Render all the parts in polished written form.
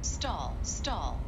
Stall, stall.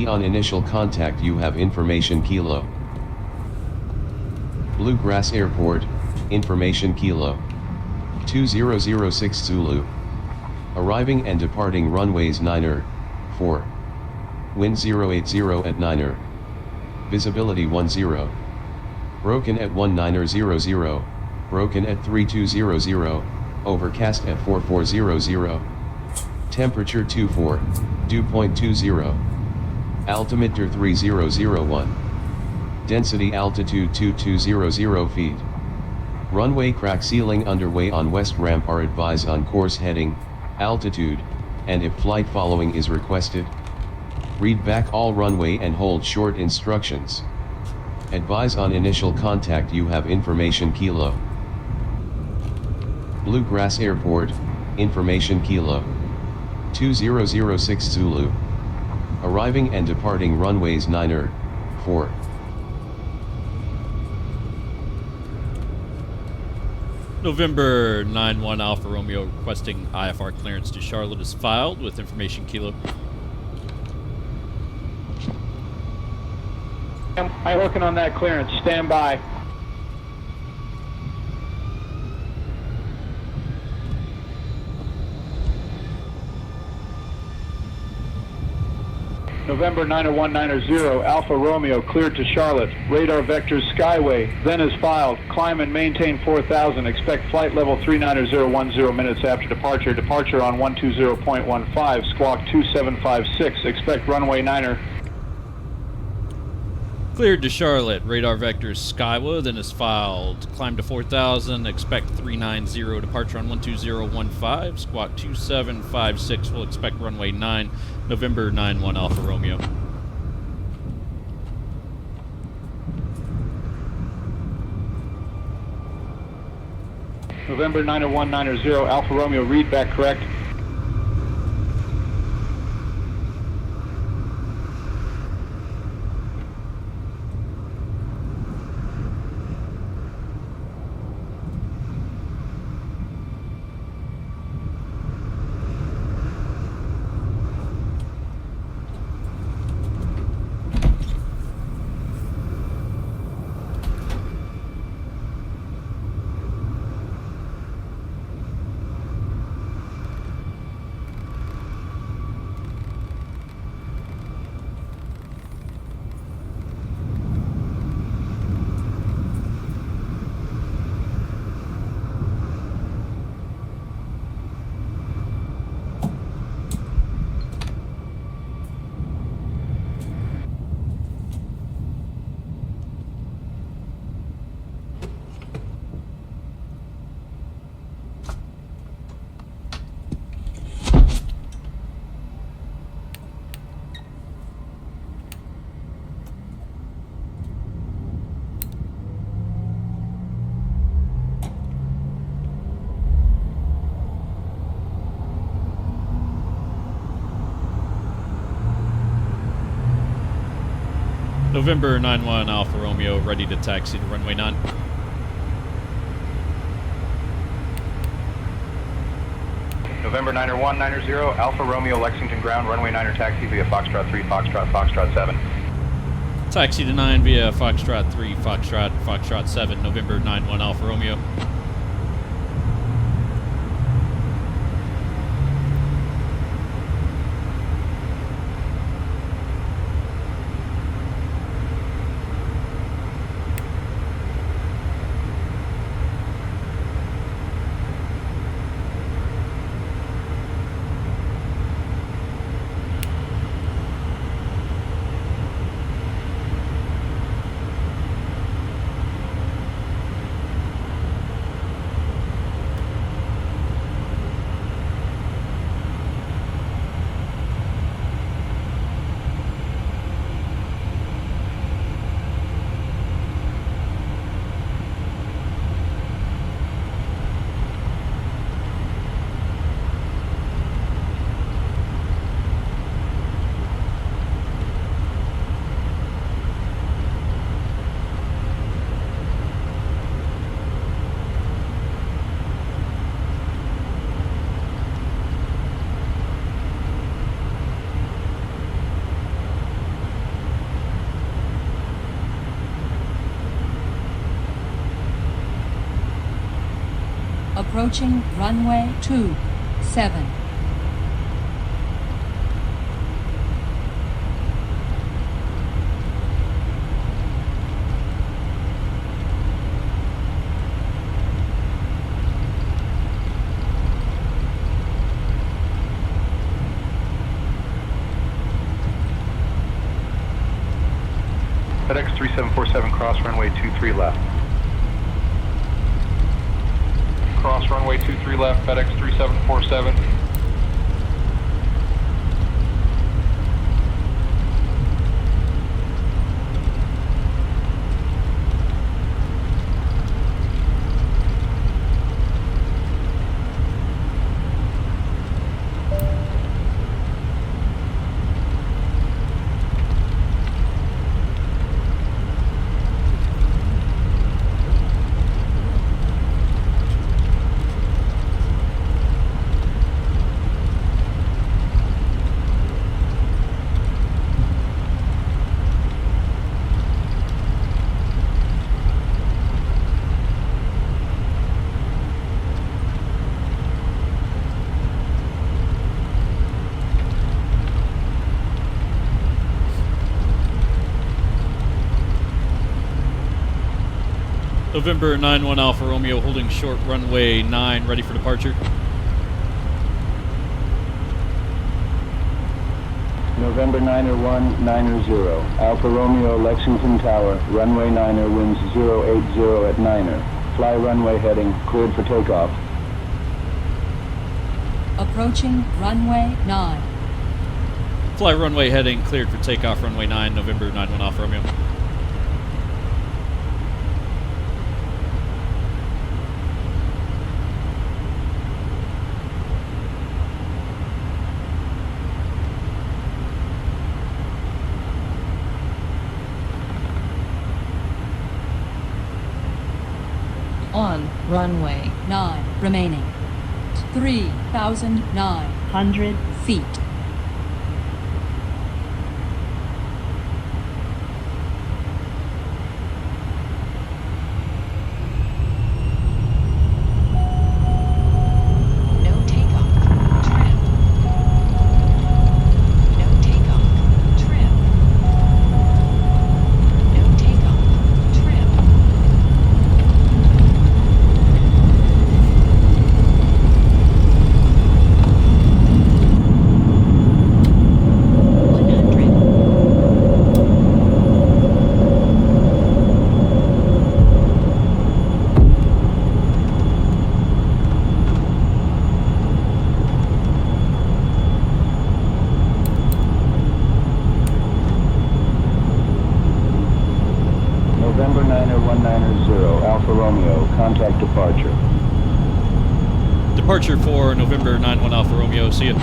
On initial contact you have information Kilo. Bluegrass Airport, information Kilo. 2006 Zulu. Arriving and departing runways 9er, 4. Wind 080 at 9er. Visibility 10. Broken at 1900, broken at 3200, overcast at 4400. Temperature 24, dew point 20. Altimeter 3001. Density altitude 2200 feet. Runway crack sealing underway on west ramp. Are advised on course heading, altitude, and if flight following is requested. Read back all runway and hold short instructions. Advise on initial contact you have information Kilo. Bluegrass Airport, information Kilo. 2006 Zulu. Arriving and departing runways 9er, 4. November 9-1 Alpha Romeo requesting IFR clearance to Charlotte is filed with information Kilo. I'm working on that clearance. Stand by. November 90190, Alpha Romeo cleared to Charlotte. Radar vectors Skyway. Then is filed. Climb and maintain 4000. Expect flight level 39010 minutes after departure. Departure on 120.15. Squawk 2756. Expect runway 9er. Cleared to Charlotte. Radar vectors Skyway. Then is filed. Climb to 4000. Expect 390. Departure on 120.15. Squawk 2756. Will expect runway 9. November 9-1 Alpha Romeo. November 90190, Alpha Romeo, read back correct. November 9-1 Alpha Romeo, ready to taxi to runway 9. November 90190, Alpha Romeo, Lexington ground, runway 9er taxi via Foxtrot 3, Foxtrot 7. Taxi to 9 via Foxtrot 3, Foxtrot 7, November 9-1 Alpha Romeo. Approaching runway 27. FedEx 3747, cross runway 23 left. Cross runway 23 left, FedEx 3747. November 9-1 Alpha Romeo holding short runway 9, ready for departure. November 9er190, Alpha Romeo Lexington Tower, runway 9er, winds 080 at 9er. Fly runway heading, cleared for takeoff. Approaching runway 9. Fly runway heading, cleared for takeoff, runway 9, November 9-1 Alpha Romeo. On runway 9 remaining. 3,900 feet. No takeoff. Trim. No takeoff. Trim. No takeoff. Trim. November 9er190, Alpha Romeo, contact departure. Departure for November 9-1 Alpha Romeo, see ya.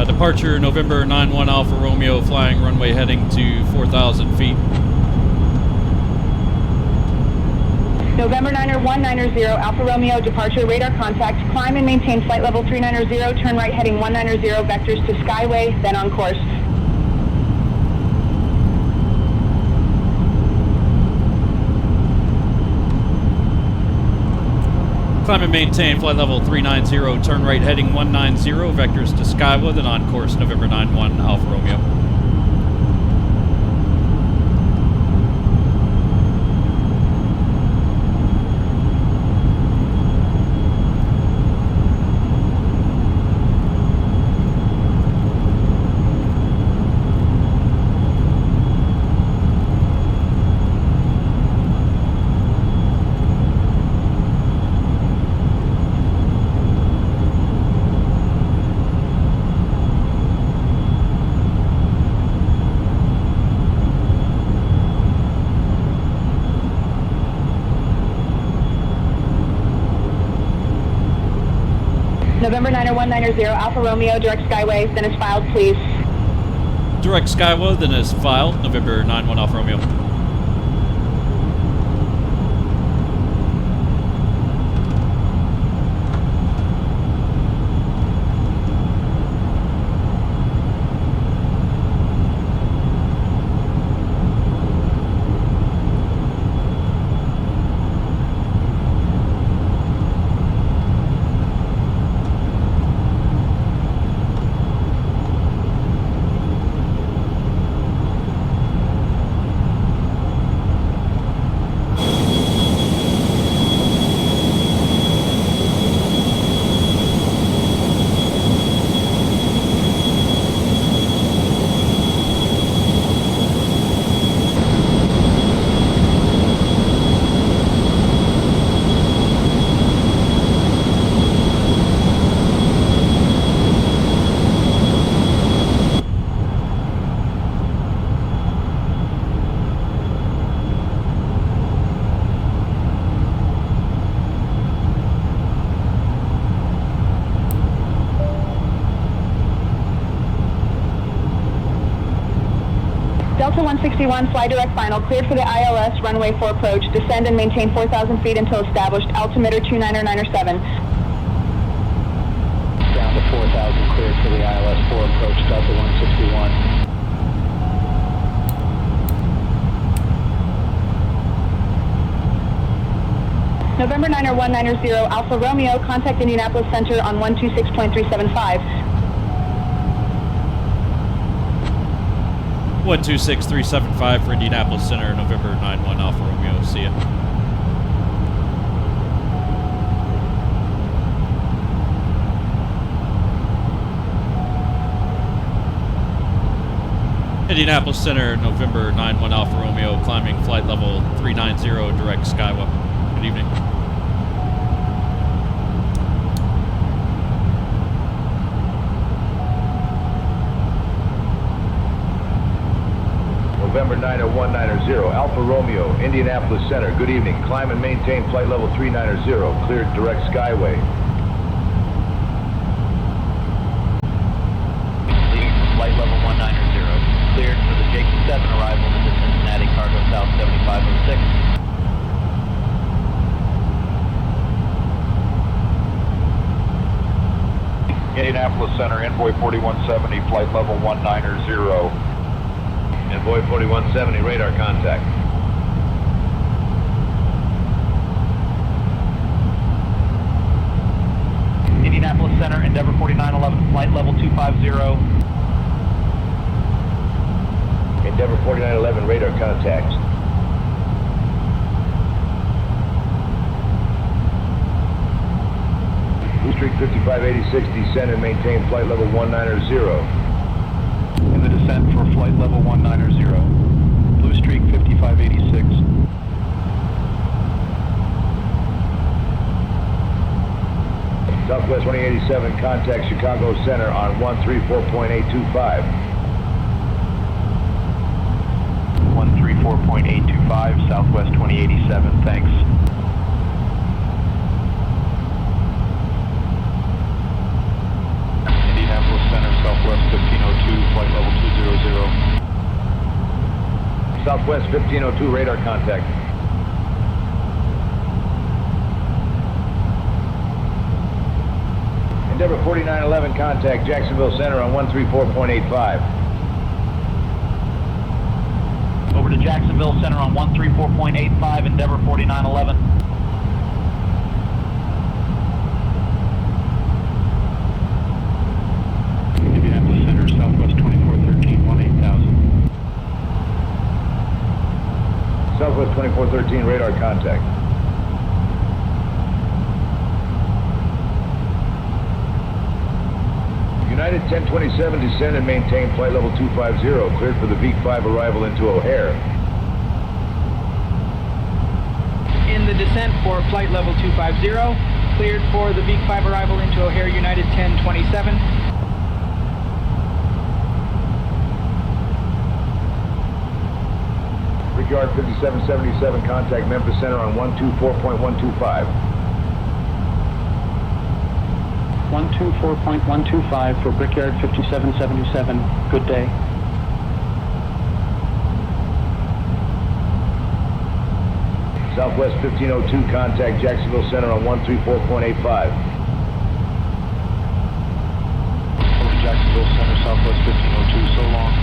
Departure November 9-1 Alpha Romeo, flying runway heading to 4,000 feet. November 9er190, Alpha Romeo, departure, radar contact, climb and maintain flight level 390, turn right heading 190, vectors to Skyway, then on course. Climb and maintain flight level 390, turn right heading 190, vectors to Skyway, then on course, November 9-1 Alpha Romeo. November 9er190, Alpha Romeo, direct Skyway, then is filed, please. Direct Skyway, then is filed, November 9-1 Alpha Romeo. Alpha 161, fly direct final, cleared for the ILS, runway 4 approach, descend and maintain 4,000 feet until established, altimeter 29907. Down to 4,000, cleared for the ILS 4 approach, Delta 161. November 90190, Alpha Romeo, contact Indianapolis Center on 126.375. 126.375 for Indianapolis Center, November 91 Alpha Romeo. See ya. Indianapolis Center, November 91 Alpha Romeo, climbing flight level 390, direct Skyway. Good evening. November 90190, Alpha Romeo, Indianapolis Center. Good evening. Climb and maintain flight level 390, cleared direct Skyway. Leaving from flight level 190, cleared for the Jake 7 arrival into Cincinnati Cargo South 7506. Indianapolis Center, Envoy 4170, flight level 190. Envoy 4170, radar contact. Indianapolis Center, Endeavor 4911, flight level 250. Endeavor 4911, radar contact. Blue Streak 5586, descend and maintain flight level 190. In the descent for flight level 190, Blue Streak 5586. Southwest 2087, contact Chicago Center on 134.825. 134.825, Southwest 2087, thanks. Indianapolis Center, Southwest 1502, flight level 200. Southwest 1502, radar contact. Endeavor 4911, contact Jacksonville Center on 134.85. Over to Jacksonville Center on 134.85, Endeavor 4911. Indianapolis Center, Southwest 2413, 18,000. Southwest 2413, radar contact. United 1027, descend and maintain flight level 250, cleared for the V5 arrival into O'Hare. In the descent for flight level 250, cleared for the V5 arrival into O'Hare, United 1027. Brickyard 5777, contact Memphis Center on 124.125. 124.125 for Brickyard 5777. Good day. Southwest 1502, contact Jacksonville Center on 134.85. Over to Jacksonville Center, Southwest 1502, so long.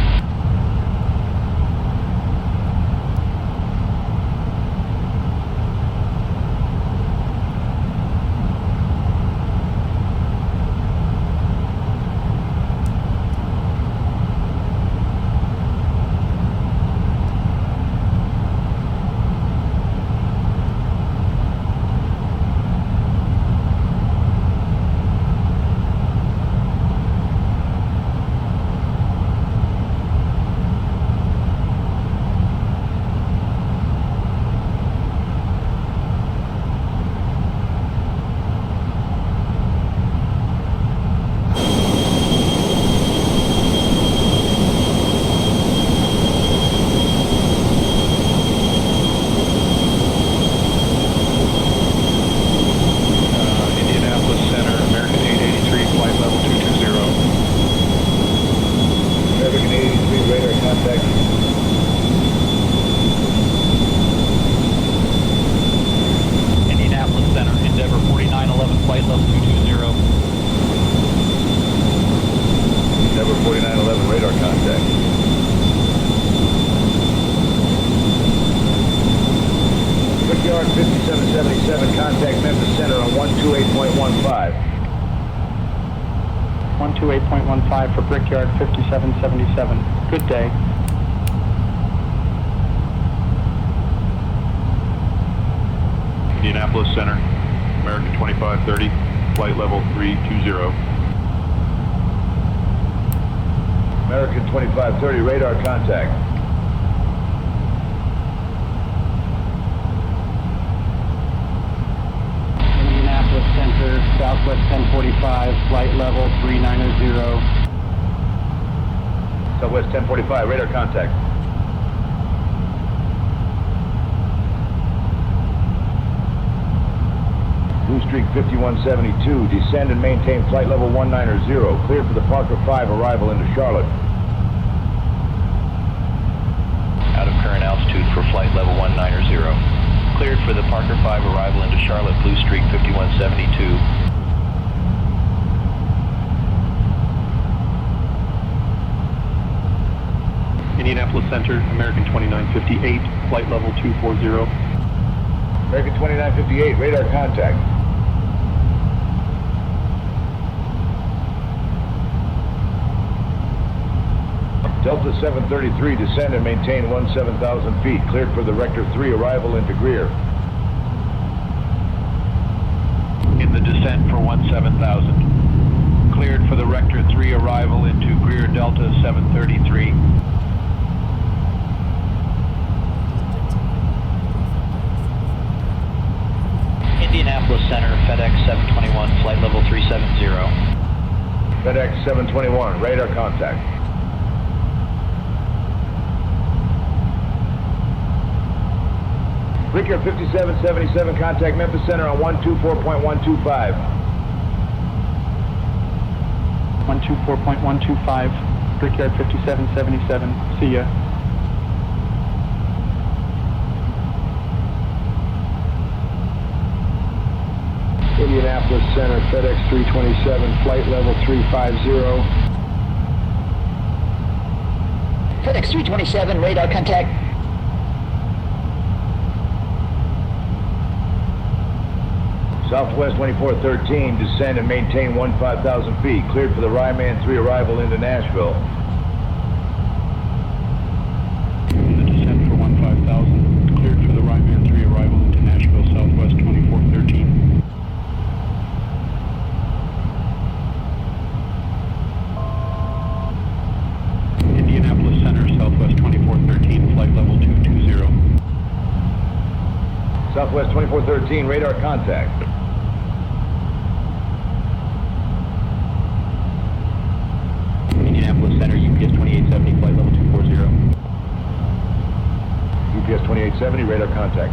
Brickyard 5777, contact Memphis Center on 128.15. 128.15 for Brickyard 5777. Good day. Indianapolis Center, American 2530, flight level 320. American 2530, radar contact. Indianapolis Center, Southwest 1045, flight level 390. Southwest 1045, radar contact. Blue Streak 5172, descend and maintain flight level 190, cleared for the Parker 5 arrival into Charlotte. Out of current altitude for flight level 190. Cleared for the Parker 5 arrival into Charlotte, Blue Streak 5172. Indianapolis Center, American 2958, flight level 240. American 2958, radar contact. Delta 733, descend and maintain 17,000 feet, cleared for the Rector 3 arrival into Greer. In the descent for 17,000. Cleared for the Rector 3 arrival into Greer, Delta 733. Indianapolis Center, FedEx 721, flight level 370. FedEx 721, radar contact. Brickyard 5777, contact Memphis Center on 124.125. 124.125, Brickyard 5777. See ya. Indianapolis Center, FedEx 327, flight level 350. FedEx 327, radar contact. Southwest 2413, descend and maintain 15,000 feet, cleared for the Ryman 3 arrival into Nashville. In the descent for 15,000, cleared for the Ryman 3 arrival into Nashville, Southwest 2413. Indianapolis Center, Southwest 2413, flight level 220. Southwest 2413, radar contact. Indianapolis Center, UPS 2870, flight level 240. UPS 2870, radar contact.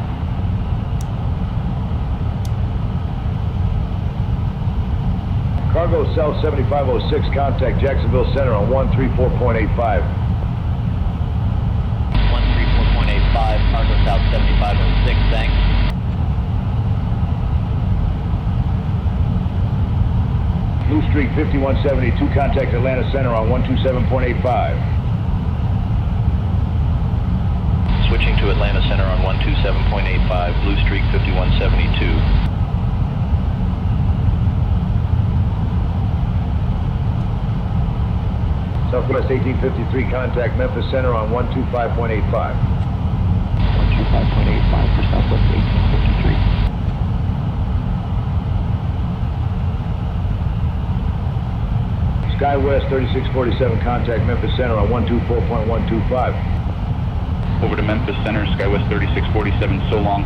Cargo South 7506, contact Jacksonville Center on 134.85. 134.85, Cargo South 7506, thanks. Blue Streak 5172, contact Atlanta Center on 127.85. Switching to Atlanta Center on 127.85, Blue Streak 5172. Southwest 1853, contact Memphis Center on 125.85. 125.85 for Southwest 1853. SkyWest 3647, contact Memphis Center on 124.125. Over to Memphis Center, SkyWest 3647, so long.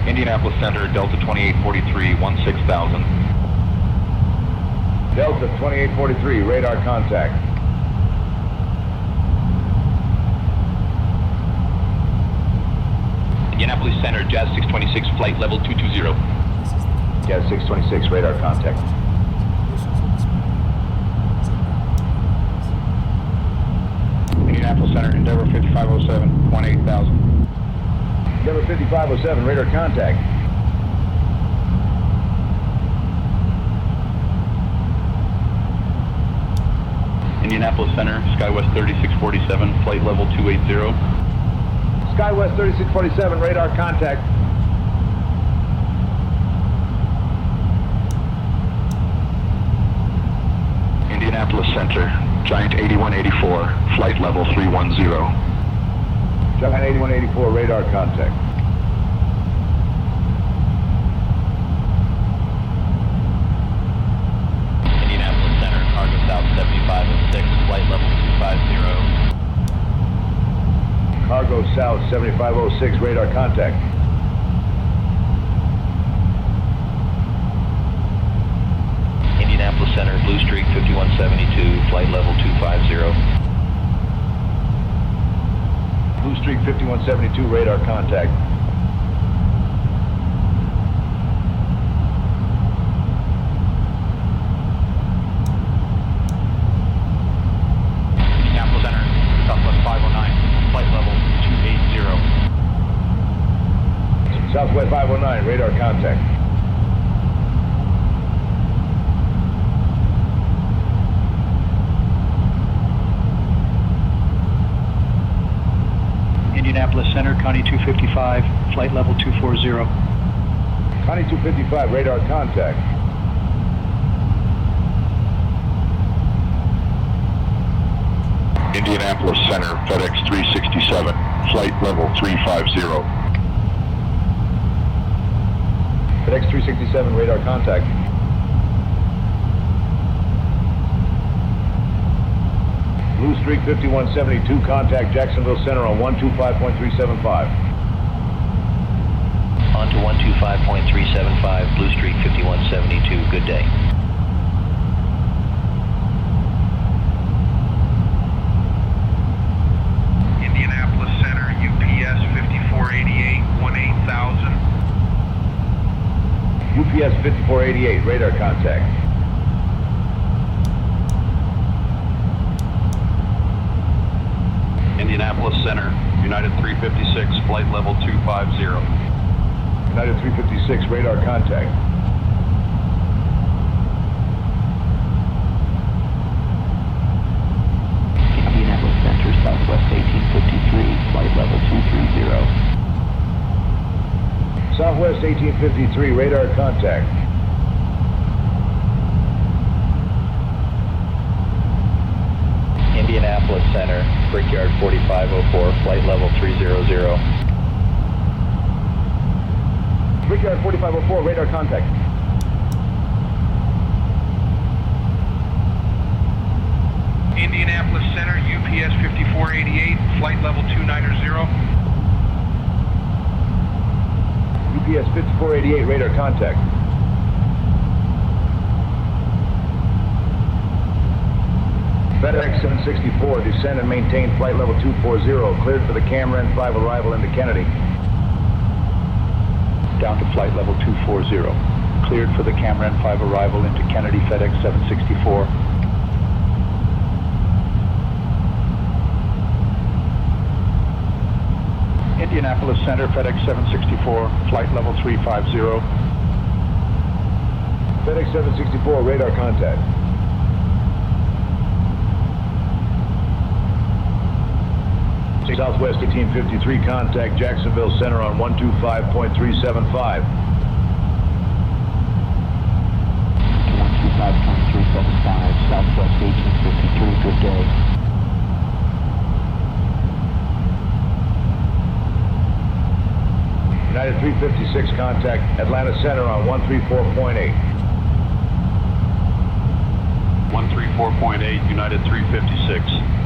Indianapolis Center, Delta 2843, 16,000. Delta 2843, radar contact. Indianapolis Center, Jazz 626, flight level 220. Jazz 626, radar contact. Indianapolis Center, Endeavor 5507, 18,000. Endeavor 5507, radar contact. Indianapolis Center, SkyWest 3647, flight level 280. SkyWest 3647, radar contact. Indianapolis Center, Giant 8184, flight level 310. Giant 8184, radar contact. Indianapolis Center, cargo south 7506, flight level 250. Cargo south 7506, radar contact. Indianapolis Center, Blue Streak 5172, flight level 250. Blue Streak 5172, radar contact. Indianapolis Center, Southwest 509, flight level 280. Southwest 509, radar contact. Indianapolis Center, Connie 255, flight level 240. Connie 255, radar contact. Indianapolis Center, FedEx 367, flight level 350. FedEx 367, radar contact. Blue Streak 5172, contact Jacksonville Center on 125.375. On to 125.375, Blue Streak 5172, good day. Indianapolis Center, UPS 5488, 18,000. UPS 5488, radar contact. Indianapolis Center, United 356, flight level 250. United 356, radar contact. Indianapolis Center, Southwest 1853, flight level 230. Southwest 1853, radar contact. Indianapolis Center, Brickyard 4504, flight level 300. Brickyard 4504, radar contact. Indianapolis Center, UPS 5488, flight level 290. UPS 5488, radar contact. FedEx 764, descend and maintain flight level 240, cleared for the Cameron 5 arrival into Kennedy. Down to flight level 240. Cleared for the Cameron 5 arrival into Kennedy, FedEx 764. Indianapolis Center, FedEx 764, flight level 350. FedEx 764, radar contact. Southwest 1853, contact Jacksonville Center on 125.375. 125.375, Southwest 1853, good day. United 356, contact Atlanta Center on 134.8. 134.8, United 356.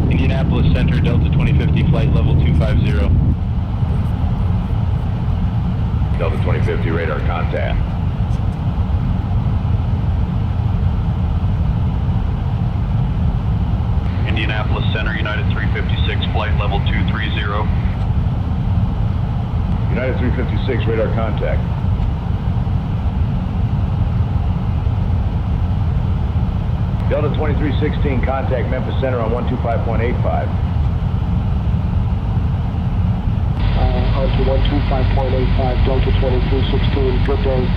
Indianapolis Center, Delta 2050, flight level 250. Delta 2050, radar contact. Indianapolis Center, United 356, flight level 230. United 356, radar contact. Delta 2316, contact Memphis Center on 125.85. onto 125.85, Delta 2316, good day.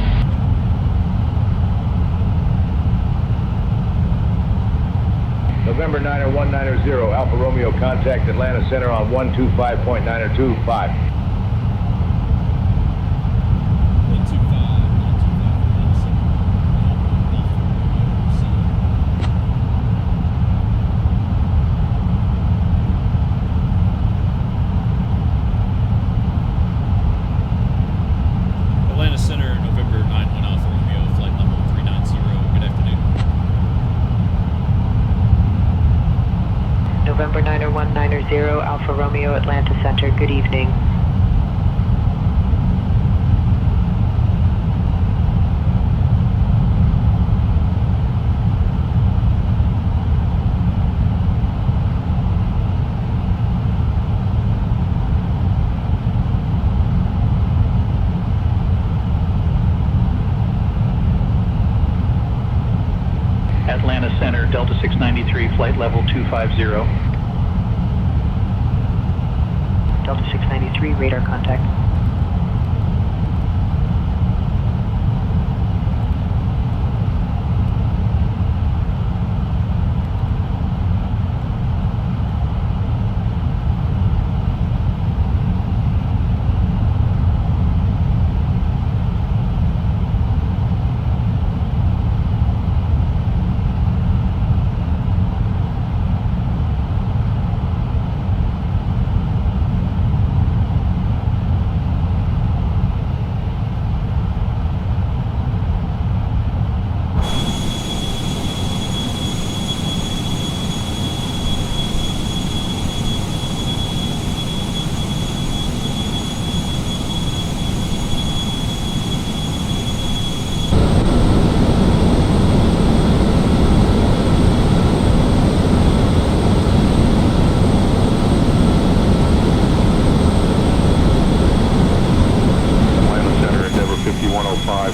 November 90190, Alpha Romeo, contact Atlanta Center on 125.925. Atlanta Center, November 91 Alpha Romeo, flight level 390. Good afternoon. November 90190, Alpha Romeo, Atlanta Center, good evening. Atlanta Center, Delta 693, flight level 250. Delta 693, radar contact.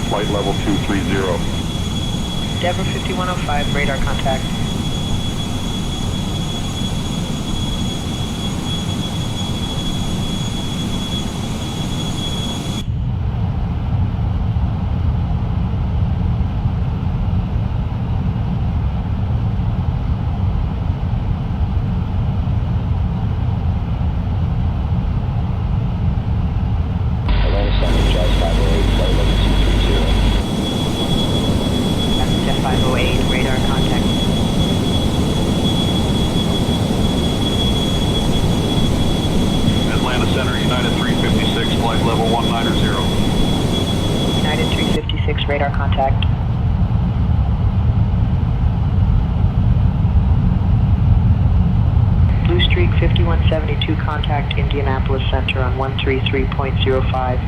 Flight level 230. Denver 5105, radar contact. Atlanta Center, Jazz 508, flight level 230. Jet 508, radar contact. Atlanta Center, United 356, flight level 190. United 356, radar contact. Blue Streak 5172, contact Indianapolis Center on 133.05.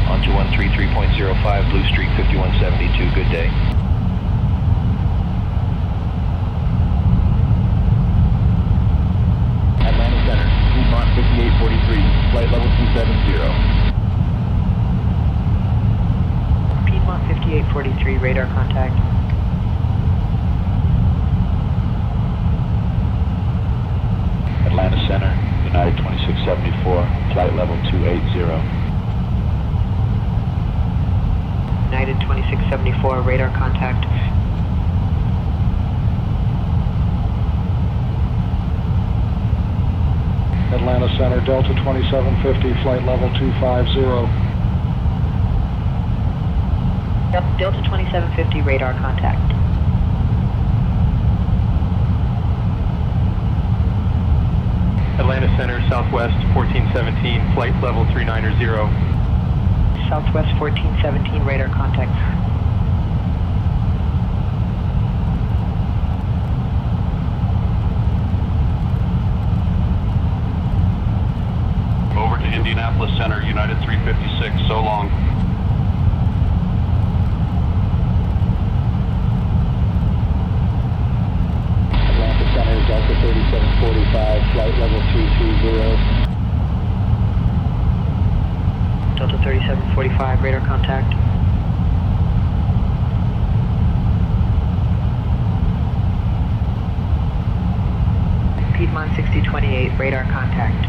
Onto 133.05, Blue Streak 5172, good day. Atlanta Center, Piedmont 5843, flight level 270. Piedmont 5843, radar contact. Atlanta Center, United 2674, flight level 280. United 2674, radar contact. Atlanta Center, Delta 2750, flight level 250. Delta 2750, radar contact. Atlanta Center, Southwest 1417, flight level 390. Southwest 1417, radar contact. Over to Indianapolis Center, United 356, so long. Atlanta Center, Delta 3745, flight level 230. Delta 3745, radar contact. Piedmont 6020, 28, radar contact.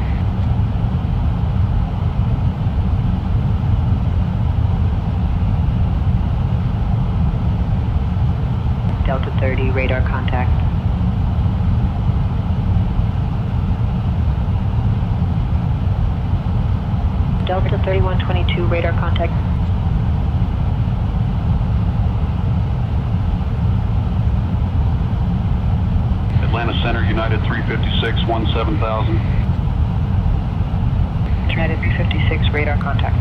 Delta 30, radar contact. Delta 3122, radar contact. Atlanta Center, United 356, 17,000. United 356, radar contact.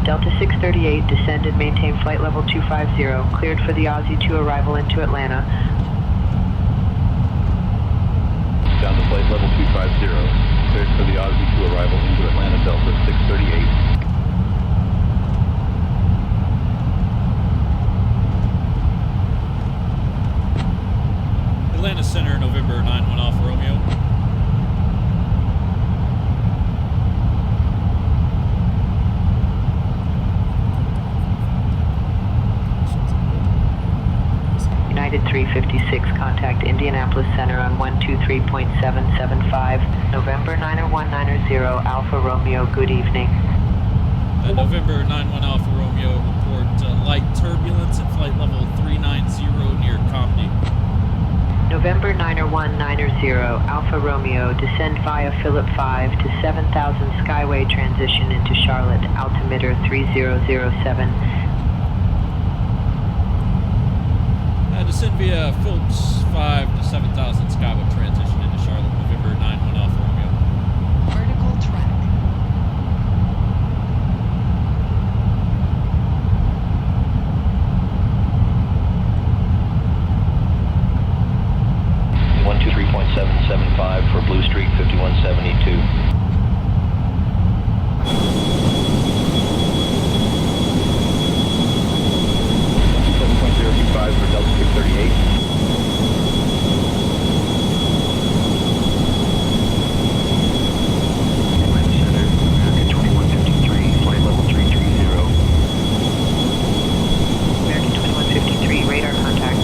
Delta 638, descend and maintain flight level 250, cleared for the Aussie 2 arrival into Atlanta. Down to flight level 250. Cleared for the Aussie 2 arrival into Atlanta, Delta 638. Atlanta Center, November 91 Alpha Romeo. United 356, contact Indianapolis Center on 123.775, November 90190, Alpha Romeo, good evening. November 91 Alpha Romeo, report light turbulence at flight level 390 near Comedy. November 90190, Alpha Romeo, descend via Phillip 5 to 7000 Skyway transition into Charlotte, altimeter 3007. Descend via Phillips 5 to 7000 Skyway transition into Charlotte, November 91 Alpha Romeo. Vertical track. .775 for Blue Street 5172. 7.025 for Delta 638. Atlanta Center, American 2153, flight level 330. American 2153, radar contact.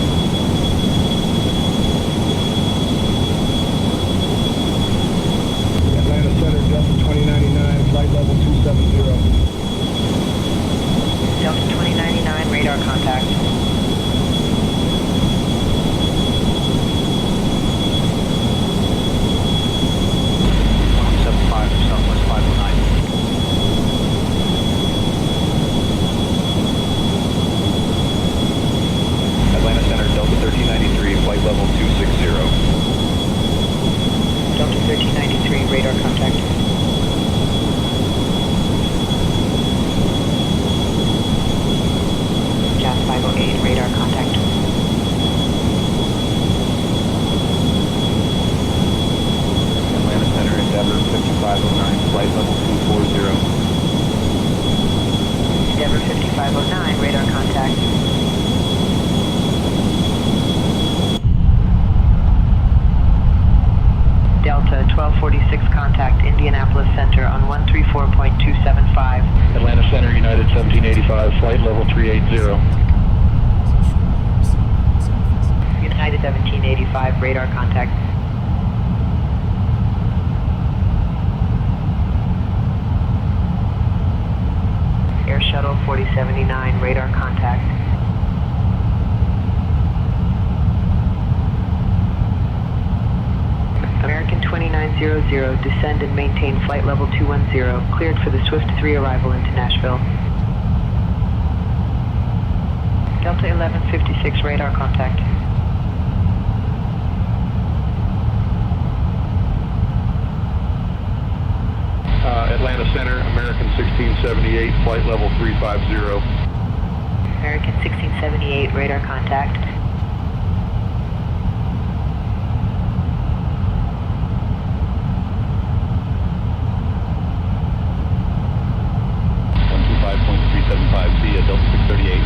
Atlanta Center, Delta 2099, flight level 270. Delta 2099, radar contact. Southwest 509. Atlanta Center, Delta 1393, flight level 260. Delta 1393, radar contact. Jazz 508, radar contact. Atlanta Center, Endeavor 5509, flight level 240. Endeavor 5509, radar contact. Delta 1246, contact Indianapolis Center on 134.275. Atlanta Center, United 1785, flight level 380. United 1785, radar contact. Air Shuttle 4079, radar contact. American 2900, descend and maintain flight level 210, cleared for the Swift 3 arrival into Nashville. Delta 1156, radar contact. Atlanta Center, American 1678, flight level 350. American 1678, radar contact. via Delta 638.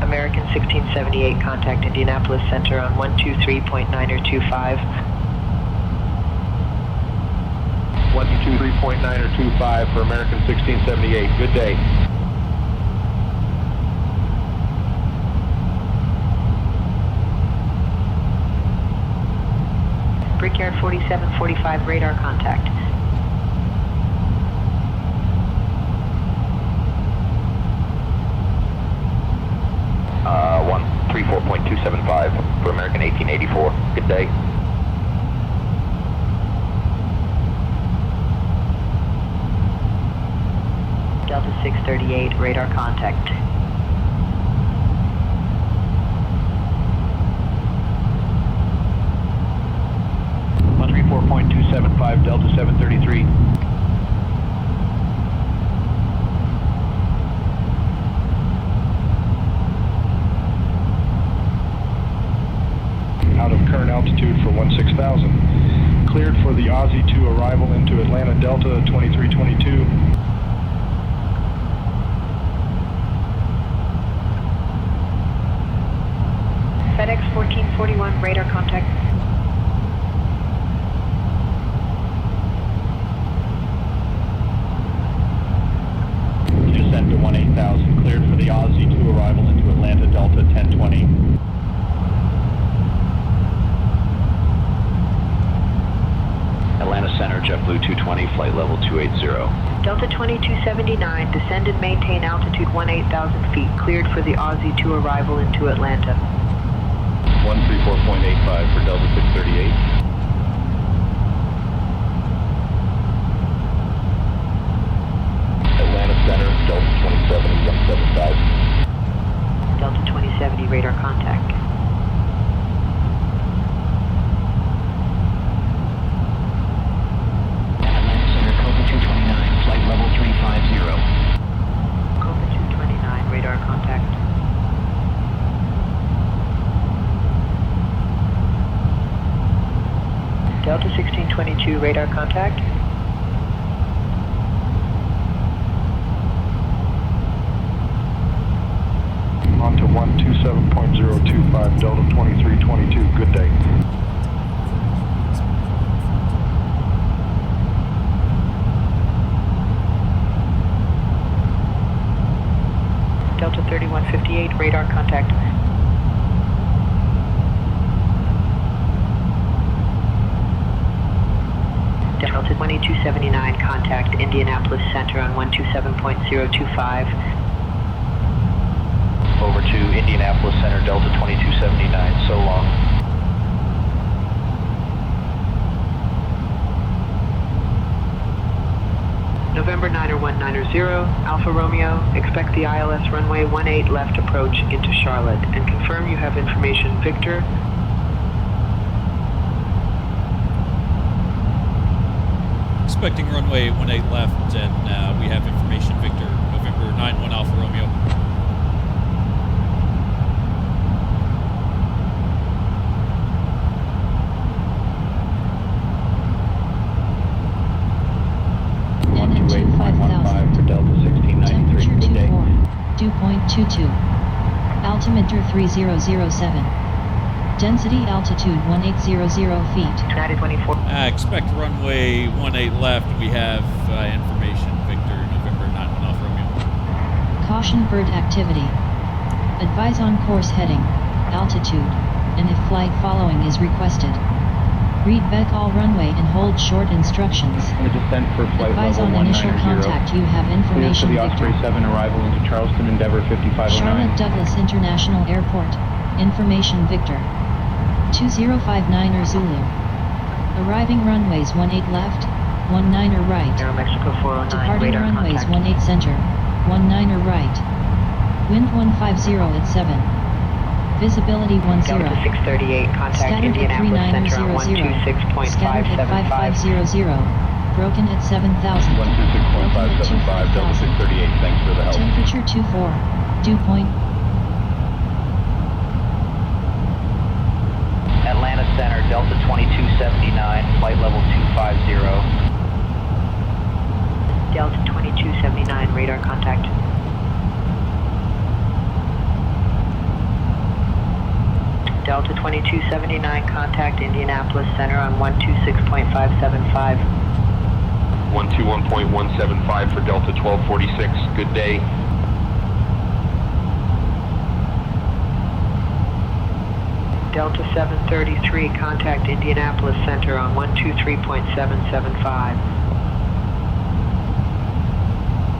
American 1678, contact Indianapolis Center on 123.925. 123.9 or 25 for American 1678. Good day. Brickyard 4745, radar contact. Uh, 134.275 for American 1884. Good day. Delta 638, radar contact. .275, Delta 733. Out of current altitude for 16,000. Cleared for the Aussie 2 arrival into Atlanta Delta 2322. FedEx 1441, radar contact. Descent to 18,000, cleared for the Aussie 2 arrival into Atlanta Delta 1020. Atlanta Center, JetBlue 220, flight level 280. Delta 2279, descend and maintain altitude 18,000 feet, cleared for the Aussie 2 arrival into Atlanta. 134.85 for Delta 638. Atlanta Center, Delta 2070, 175. Delta 2070, radar contact. Atlanta Center, Copa 229, flight level 350. Copa 229, radar contact. Delta 1622, radar contact. On to 127.025, Delta 2322. Good day. Delta 3158, radar contact. Delta 2279, contact Indianapolis Center on 127.025. Over to Indianapolis Center, Delta 2279. So long. November 90190, Alpha Romeo, expect the ILS runway 18 left approach into Charlotte, and confirm you have information Victor. Expecting runway 18 left, and we have information Victor, November 91 Alpha Romeo. NN 5000. for Delta 1693. Temperature Good day. 24. Dew point 22. Altimeter 3007. Density altitude 1800 feet. United 24. Expect runway 18 left. We have information Victor, November 91 Alpha Romeo. Caution bird activity. Advise on course heading, altitude, and if flight following is requested. Read back all runway and hold short instructions. The descent for flight Advise level on initial 190. contact you have Cleared for information the Osprey Victor. 7 arrival into Charleston Endeavor 5509. Charlotte Douglas International Airport. Information Victor. 2059er Zulu. Arriving runways 18 left, 19er right. Aero Mexico 409, Departing radar runways contact. 18 center, 19er right. Wind 150 at 7. Visibility 10. Delta 638, contact Scattered at Indianapolis Center on 3900. Scattered at 126.575. 5500. Broken at 7000. 126.575, Delta 638. Thanks for the help. Temperature 24. Dew point. Atlanta Center, Delta 2279, flight level 250. Delta 2279, radar contact. Delta 2279, contact Indianapolis Center on 126.575. 121.175 for Delta 1246. Good day. Delta 733, contact Indianapolis Center on 123.775.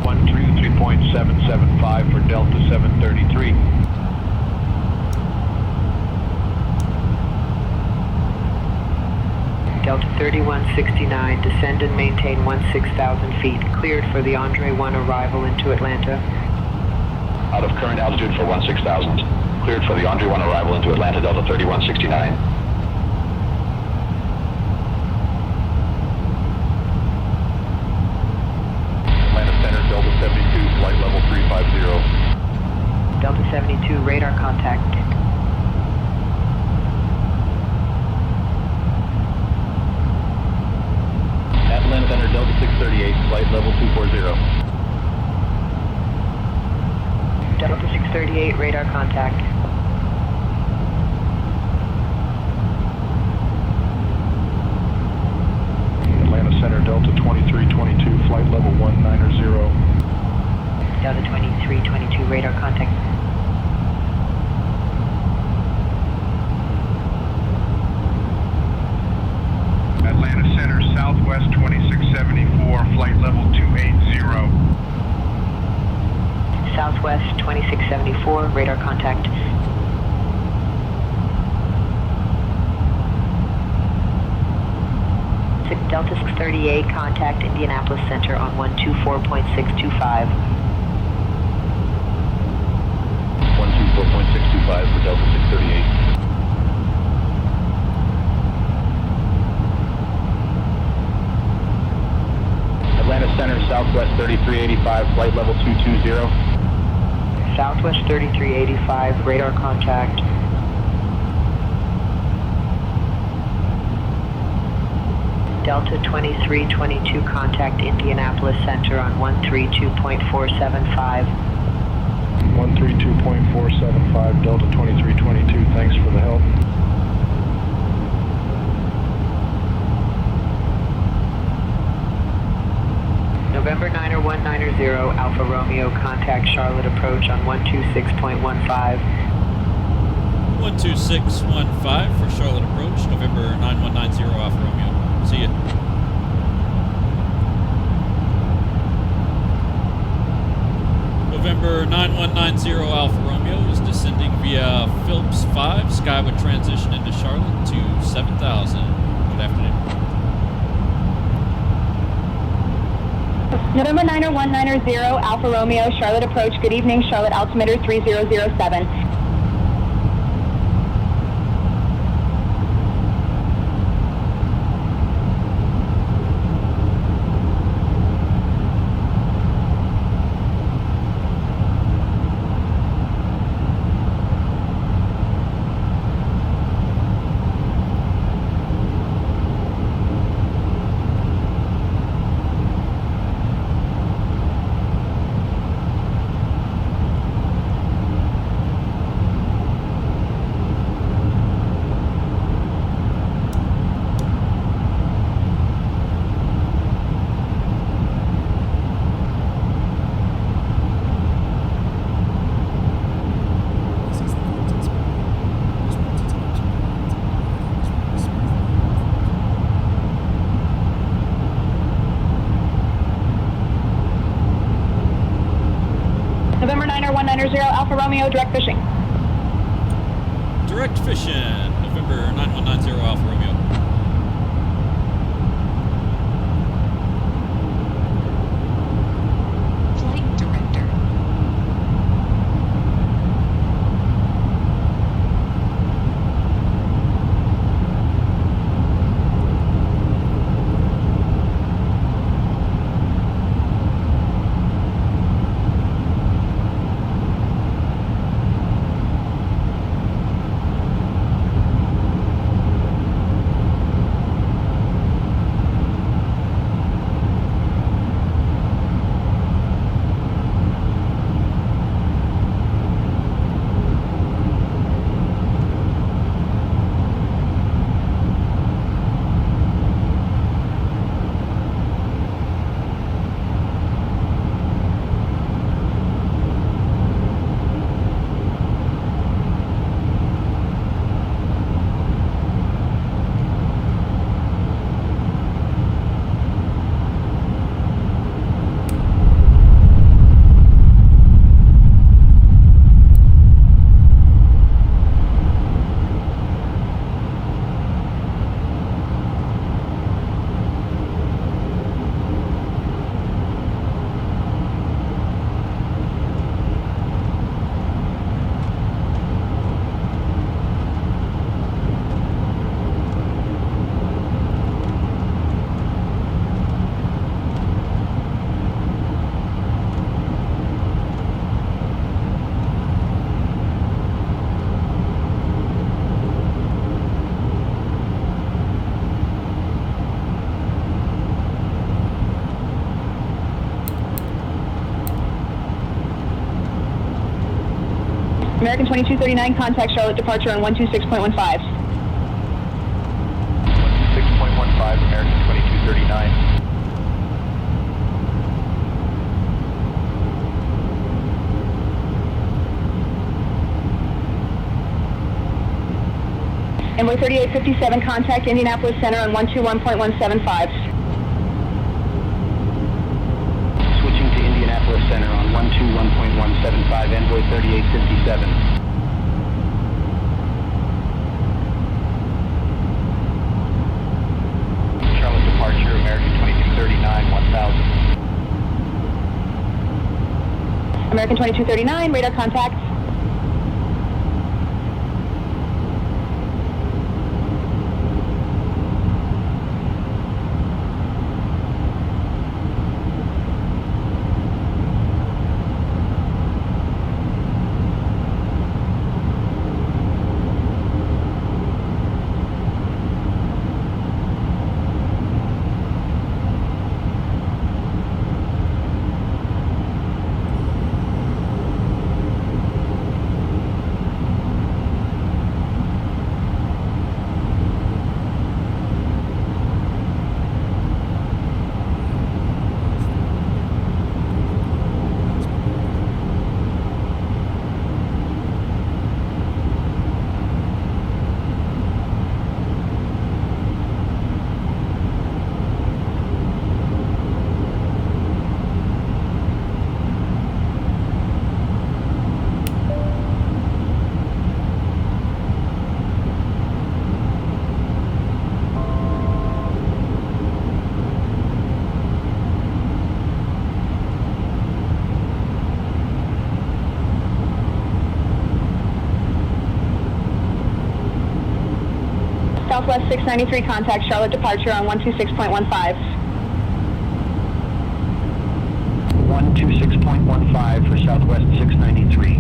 123.775 for Delta 733. Delta 3169, descend and maintain 16,000 feet. Cleared for the Andre 1 arrival into Atlanta. Out of current altitude for 16,000. Cleared for the Andre 1 arrival into Atlanta, Delta 3169. Atlanta Center, Delta 72, flight level 350. Delta 72, radar contact. Atlanta Center, Delta 638, flight level 240. Delta 638, radar contact. Atlanta Center, Delta 2322, flight level 190. Delta 2322, radar contact. Atlanta Center, Southwest 2674, flight level 280. Southwest 2674, radar contact. Delta 638, contact Indianapolis Center on 124.625. 124.625 for Delta 638. Atlanta Center, Southwest 3385, flight level 220. Southwest 3385, radar contact. Delta 2322, contact Indianapolis Center on 132.475. 132.475, Delta 2322, thanks for the help. November 9er 190, Alpha Romeo, contact Charlotte approach on 126.15. 12615 for Charlotte approach, November 9190 Alpha Romeo. See ya. November 9190 Alpha Romeo is descending via Phillips 5, Skyway transition into Charlotte to 7,000. Good afternoon. November 9er 190, Alpha Romeo, Charlotte approach. Good evening, Charlotte altimeter 3007. November 9er 190, Alpha Romeo, direct fishing. Direct fishing, November 9190 Alpha Romeo. Flight director. American 2239, contact Charlotte departure on 126.15. 126.15, American 2239. Envoy 3857, contact Indianapolis Center on 121.175. Switching to Indianapolis Center on 121.175, Envoy 3857. Charlotte departure, American 2239, 1000. American 2239, radar contact. Southwest 693, contact Charlotte departure on 126.15. 126.15 for Southwest 693.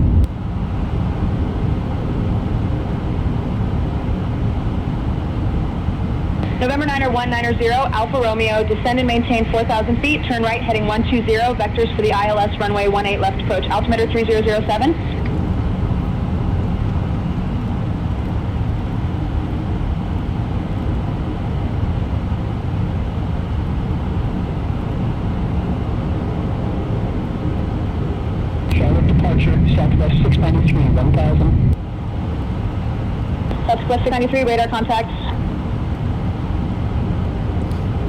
November 9er 190, Alpha Romeo, descend and maintain 4,000 feet, turn right heading 120, vectors for the ILS runway 18 left approach, altimeter 3007. Charlotte departure, Southwest 693, 1000. Southwest 693, radar contact.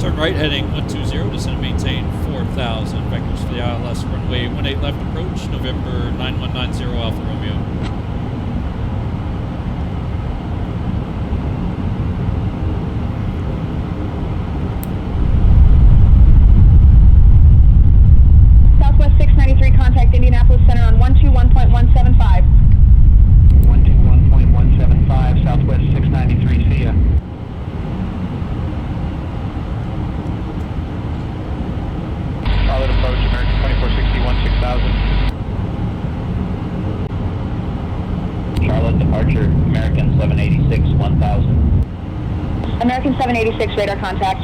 Turn right heading 120, descend and maintain 4,000, vectors for the ILS runway 18 left approach, November 9190 Alpha Romeo. Southwest 693, contact Indianapolis Center on 121.175. 121.175, Southwest 693, see ya. Charlotte approach, American 2461, 6000. Charlotte departure, American 786, 1000. American 786, radar contact.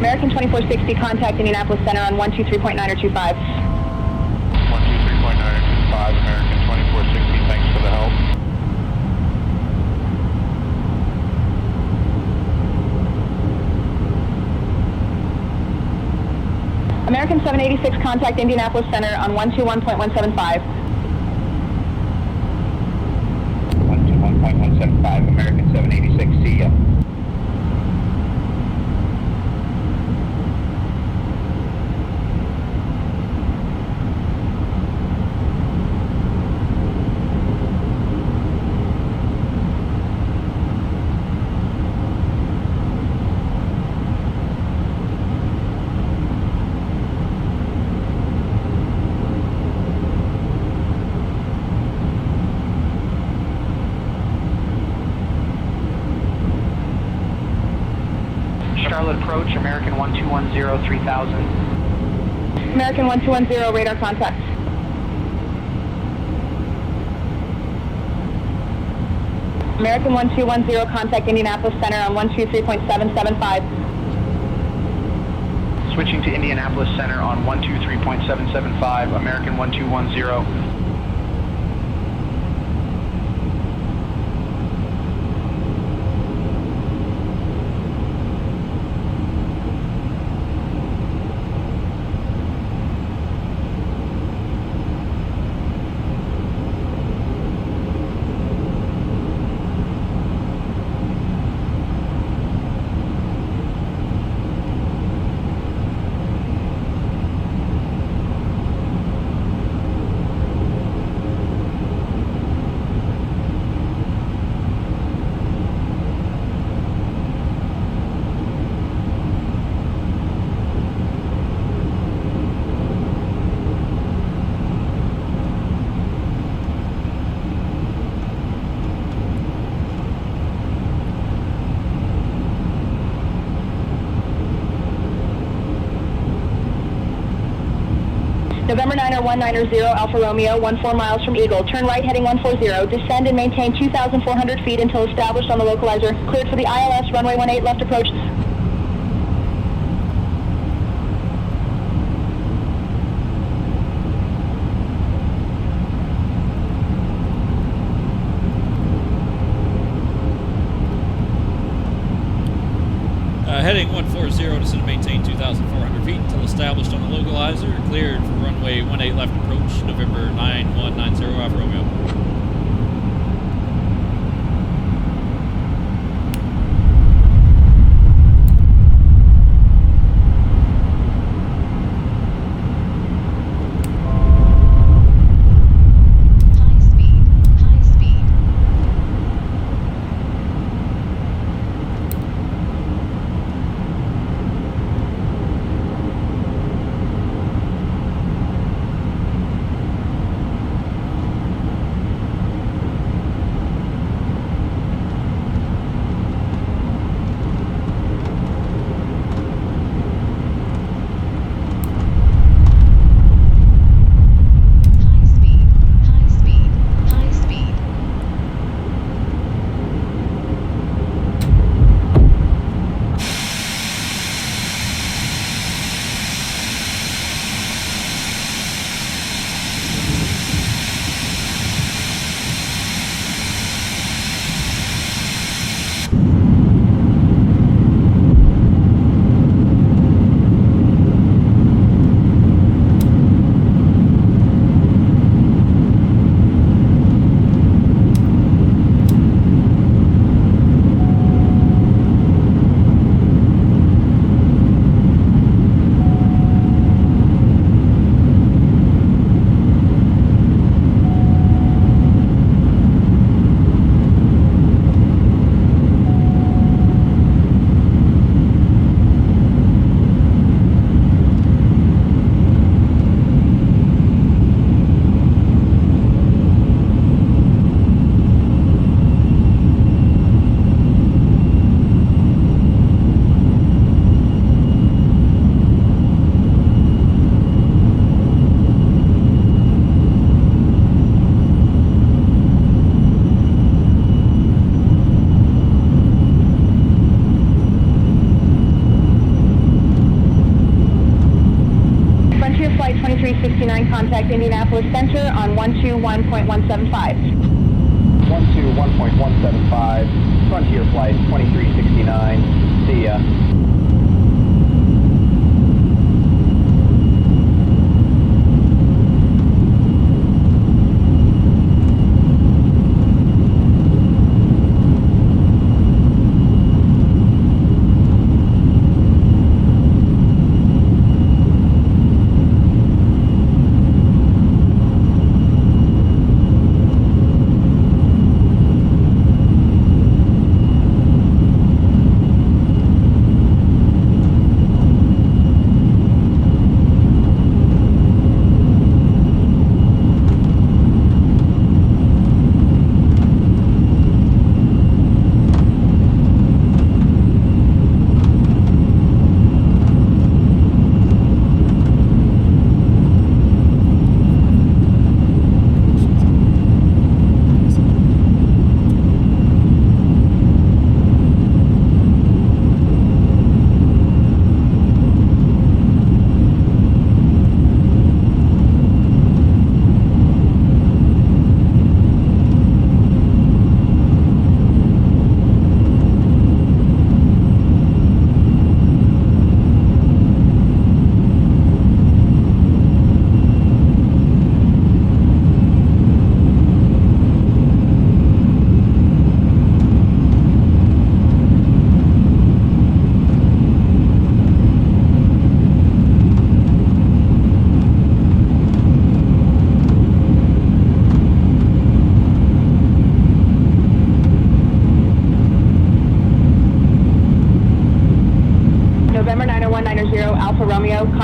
American 2460, contact Indianapolis Center on 123.9 or 25. 123.9 or 25, American 2460, thanks for the help. American 786, contact Indianapolis Center on 121.175. 121.175, American 786, see ya. Charlotte approach, American 1210, 3000. American 1210, radar contact. American 1210, contact Indianapolis Center on 123.775. Switching to Indianapolis Center on 123.775, American 1210. November 9er 190 Alpha Romeo, 14 miles from Eagle. Turn right heading 140. Descend and maintain 2,400 feet until established on the localizer. Cleared for the ILS, runway 18 left approach. Heading 140, descend and maintain 2,400 feet until established on the localizer. Cleared for runway 18 left approach, November 9190 Alpha Romeo. Flight 2369, contact Indianapolis Center on 121.175. 121.175, Frontier Flight 2369, see ya.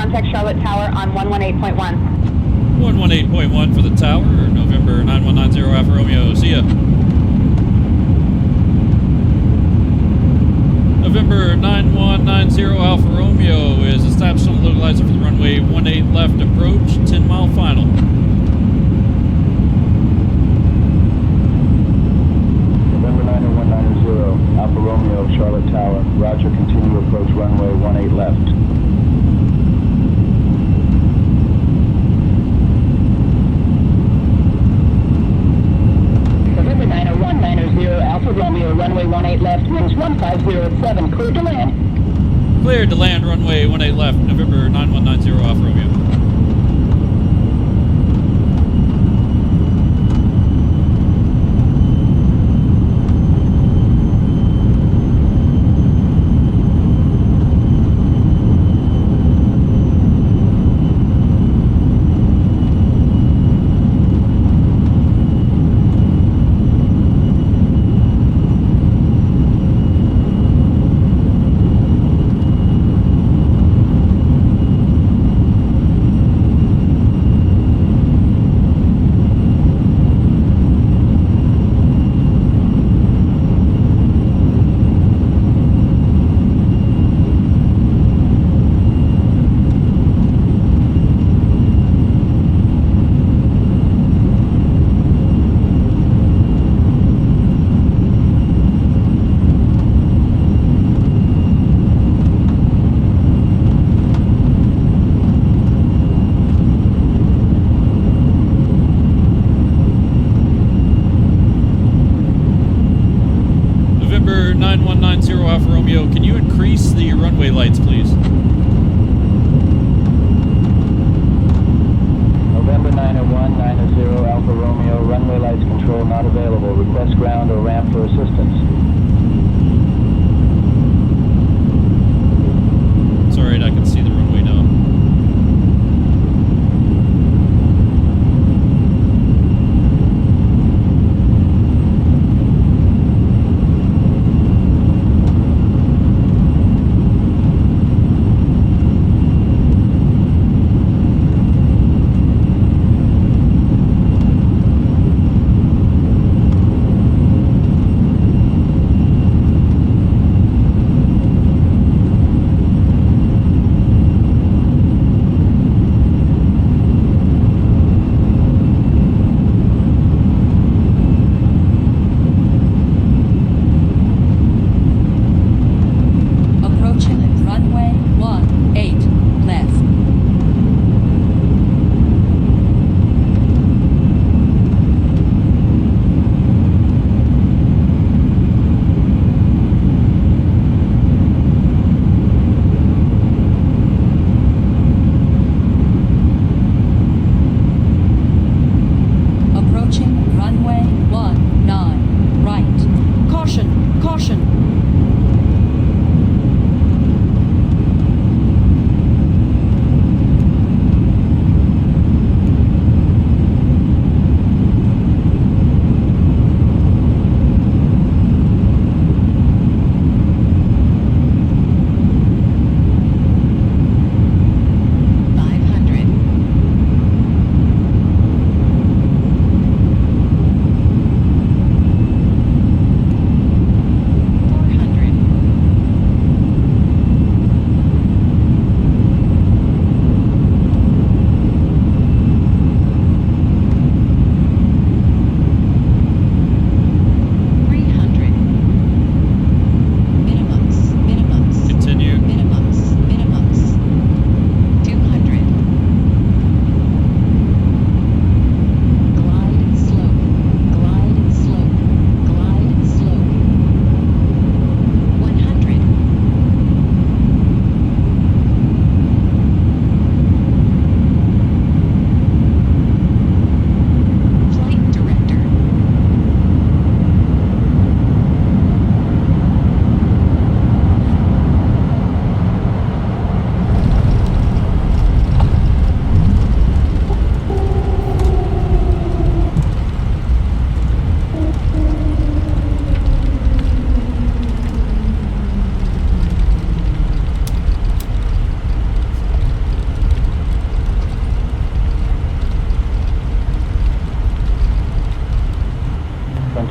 contact Charlotte Tower on 118.1. 118.1 for the tower, November 9190 Alpha Romeo. See ya. November 9190 Alpha Romeo is established on the localizer for the runway 18 left approach, 10-mile final. November 9190 Alpha Romeo, Charlotte Tower. Roger, continue approach runway 18 left. November 90190 Alpha Romeo, runway 18 left, winds 1507, cleared to land. Cleared to land, runway 18 left, November 9190 Alpha Romeo.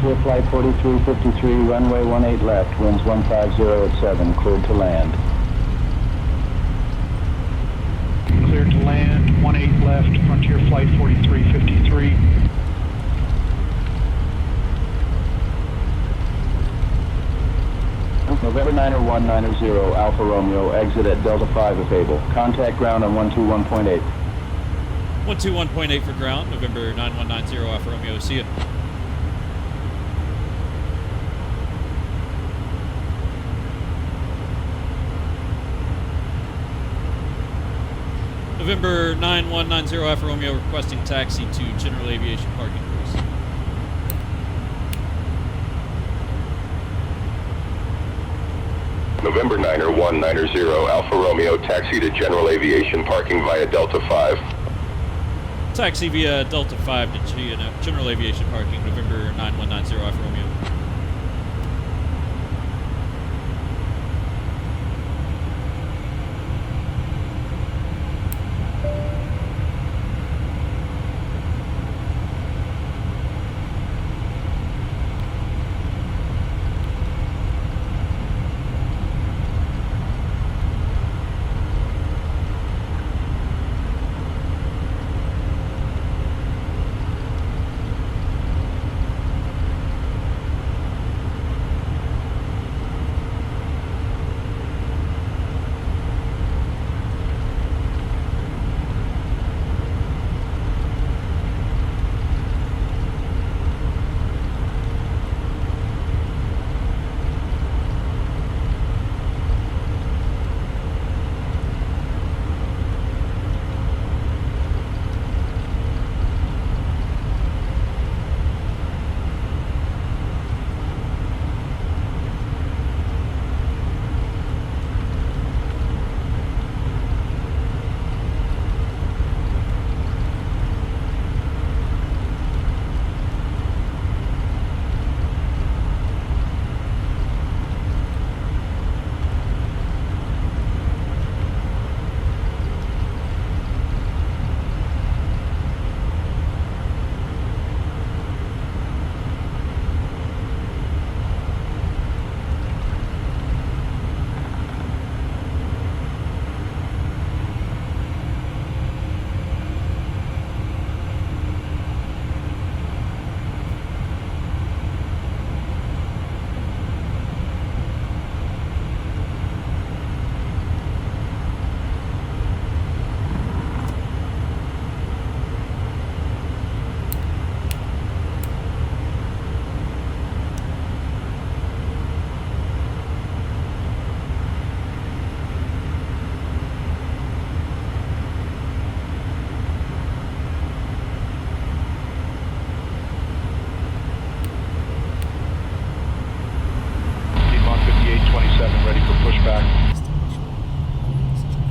Frontier Flight 4353, runway 18 left, winds 150 at 7, cleared to land. Cleared to land, 18 left, Frontier Flight 4353. November 9er 190, Alpha Romeo, exit at Delta 5 if able. Contact ground on 121.8. 121.8 for ground, November 9190 Alpha Romeo, see ya. November 9190 Alpha Romeo requesting taxi to General Aviation Parking, please. November 9er 190 Alpha Romeo, taxi to General Aviation Parking via Delta 5. Taxi via Delta 5 to General Aviation Parking, November 9190 Alpha Romeo.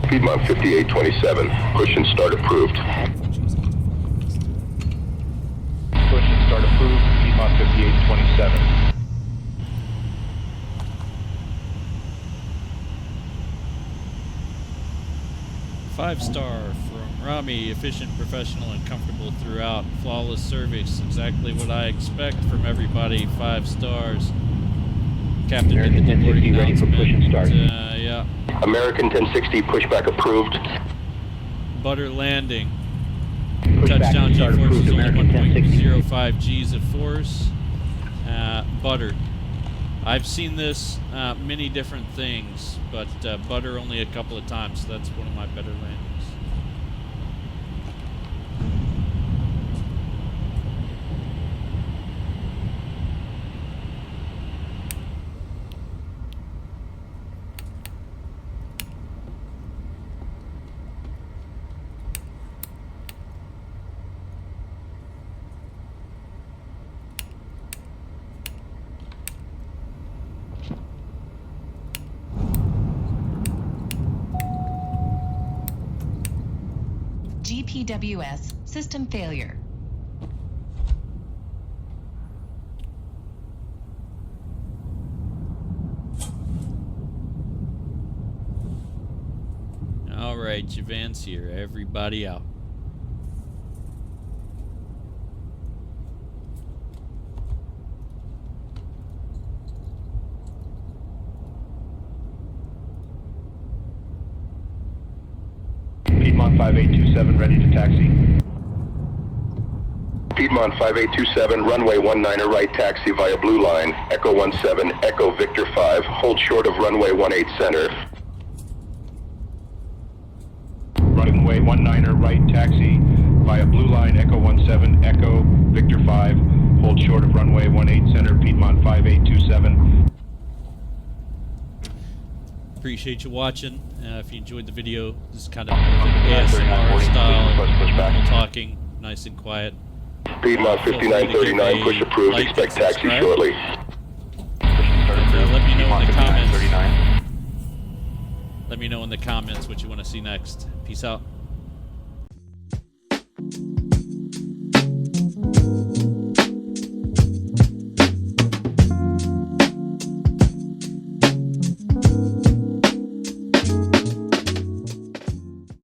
Piedmont 5827, push and start approved. Push and start approved, Piedmont 5827. Five-star from Rami, efficient, professional, and comfortable throughout. Flawless service, exactly what I expect from everybody. 5 stars. Captain did the deboarding ready for push and start. Yeah. American 1060, pushback approved. Butter landing. Pushback Touchdown and start G-force approved, is only American 1060. 1.05 G's of force. Butter. I've seen this many different things, but butter only a couple of times, so that's one of my better landings. GPWS, system failure. All right, Javance here. Everybody out. Piedmont 5827, ready to taxi. Piedmont 5827, runway 19er right taxi via Blue Line, Echo 17, Echo Victor 5, hold short of runway 18 center. Runway 19er right taxi via Blue Line, Echo 17, Echo Victor 5, hold short of runway 18 center, Piedmont 5827. Appreciate you watching. If you enjoyed the video, this is kind of ASMR style, talking, nice and quiet. Piedmont 5939, push approved, expect taxi shortly. Let me know in the comments. Let me know in the comments what you want to see next. Peace out.